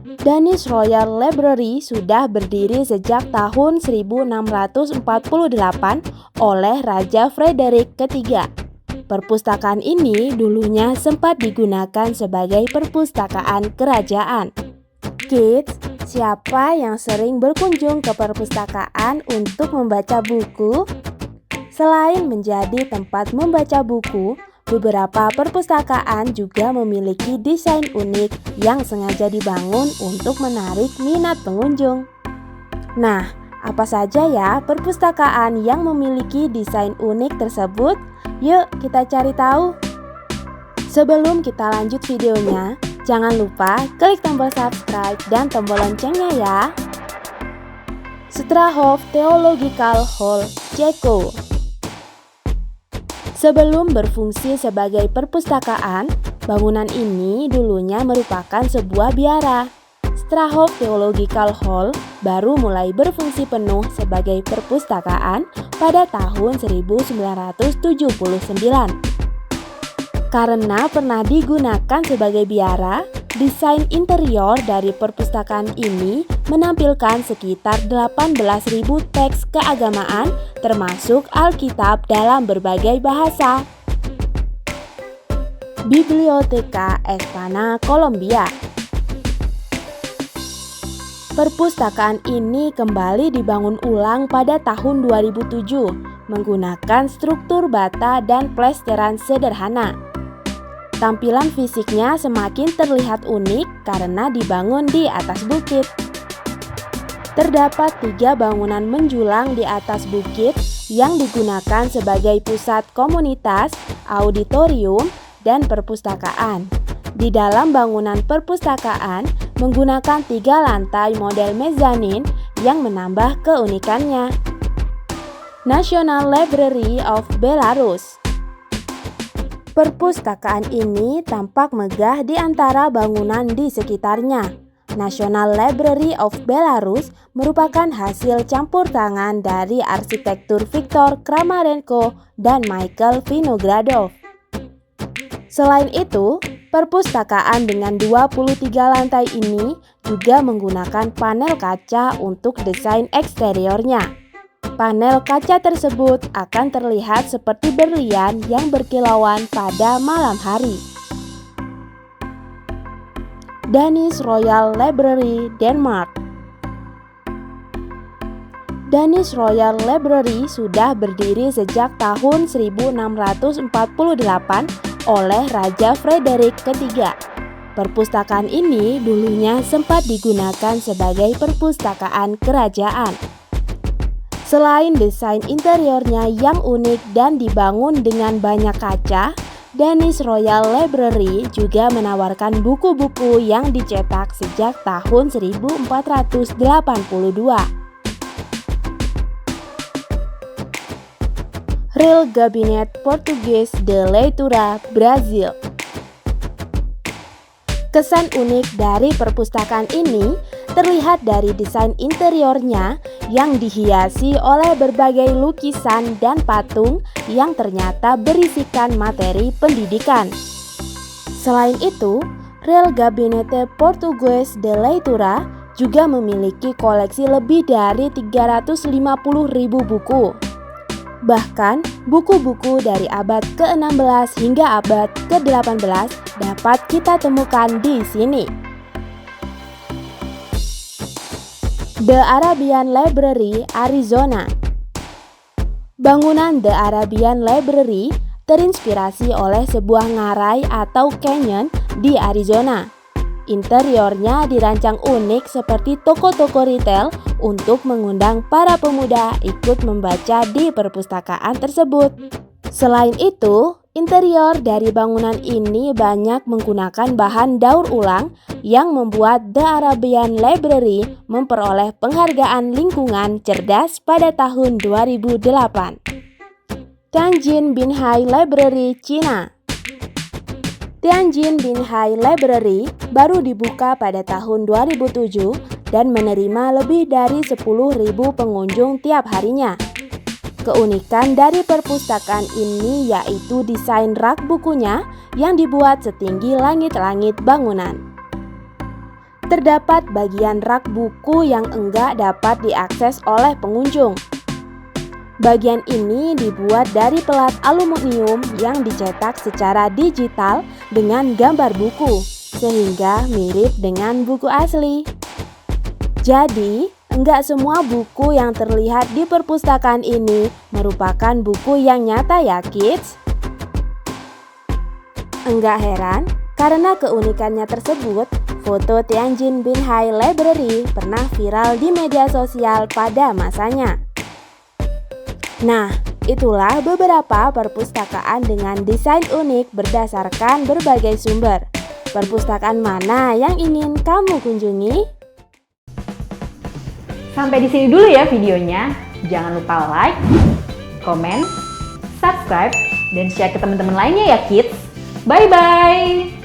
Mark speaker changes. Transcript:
Speaker 1: Danish Royal Library sudah berdiri sejak tahun 1648 oleh Raja Frederick III. Perpustakaan ini dulunya sempat digunakan sebagai perpustakaan kerajaan. Kids, siapa yang sering berkunjung ke perpustakaan untuk membaca buku? Selain menjadi tempat membaca buku, beberapa perpustakaan juga memiliki desain unik yang sengaja dibangun untuk menarik minat pengunjung. Nah, apa saja ya perpustakaan yang memiliki desain unik tersebut? Yuk kita cari tahu. Sebelum kita lanjut videonya, jangan lupa klik tombol subscribe dan tombol loncengnya ya. Strahov Theological Hall, Ceko. Sebelum berfungsi sebagai perpustakaan, bangunan ini dulunya merupakan sebuah biara. Strahov Theological Hall baru mulai berfungsi penuh sebagai perpustakaan pada tahun 1979. Karena pernah digunakan sebagai biara, desain interior dari perpustakaan ini menampilkan sekitar 18.000 teks keagamaan termasuk Alkitab dalam berbagai bahasa. Biblioteca Hispana Colombia. Perpustakaan ini kembali dibangun ulang pada tahun 2007 menggunakan struktur bata dan plesteran sederhana. Tampilan fisiknya semakin terlihat unik karena dibangun di atas bukit. Terdapat 3 bangunan menjulang di atas bukit yang digunakan sebagai pusat komunitas, auditorium, dan perpustakaan. Di dalam bangunan perpustakaan menggunakan 3 lantai model mezanin yang menambah keunikannya. National Library of Belarus. Perpustakaan ini tampak megah di antara bangunan di sekitarnya. National Library of Belarus merupakan hasil campur tangan dari arsitektur Viktor Kramarenko dan Michael Vinogradov. Selain itu, perpustakaan dengan 23 lantai ini juga menggunakan panel kaca untuk desain eksteriornya. Panel kaca tersebut akan terlihat seperti berlian yang berkilauan pada malam hari. Danish Royal Library, Denmark. Danish Royal Library sudah berdiri sejak tahun 1648 oleh Raja Frederick III. Perpustakaan ini dulunya sempat digunakan sebagai perpustakaan kerajaan. Selain desain interiornya yang unik dan dibangun dengan banyak kaca, Danish Royal Library juga menawarkan buku-buku yang dicetak sejak tahun 1482. Real Gabinete Português de Leitura, Brazil. Kesan unik dari perpustakaan ini terlihat dari desain interiornya yang dihiasi oleh berbagai lukisan dan patung yang ternyata berisikan materi pendidikan. Selain itu, Real Gabinete Português de Leitura juga memiliki koleksi lebih dari 350.000 buku. Bahkan, buku-buku dari abad ke-16 hingga abad ke-18 dapat kita temukan di sini. The Arabian Library, Arizona. Bangunan The Arabian Library terinspirasi oleh sebuah ngarai atau canyon di Arizona. Interiornya dirancang unik seperti toko-toko retail untuk mengundang para pemuda ikut membaca di perpustakaan tersebut. Selain itu, interior dari bangunan ini banyak menggunakan bahan daur ulang yang membuat The Arabian Library memperoleh penghargaan lingkungan cerdas pada tahun 2008. Tianjin Binhai Library, China. Tianjin Binhai Library baru dibuka pada tahun 2007 dan menerima lebih dari 10.000 pengunjung tiap harinya. Keunikan dari perpustakaan ini yaitu desain rak bukunya yang dibuat setinggi langit-langit bangunan. terdapat bagian rak buku yang enggak dapat diakses oleh pengunjung. Bagian ini dibuat dari pelat aluminium yang dicetak secara digital dengan gambar buku, sehingga mirip dengan buku asli. Jadi, enggak semua buku yang terlihat di perpustakaan ini merupakan buku yang nyata ya kids? Enggak heran, karena keunikannya tersebut, foto Tianjin Binhai Library pernah viral di media sosial pada masanya. Nah, itulah beberapa perpustakaan dengan desain unik berdasarkan berbagai sumber. Perpustakaan mana yang ingin kamu kunjungi?
Speaker 2: Sampai di sini dulu ya videonya. Jangan lupa like, komen, subscribe, dan share ke teman-teman lainnya ya kids. Bye-bye!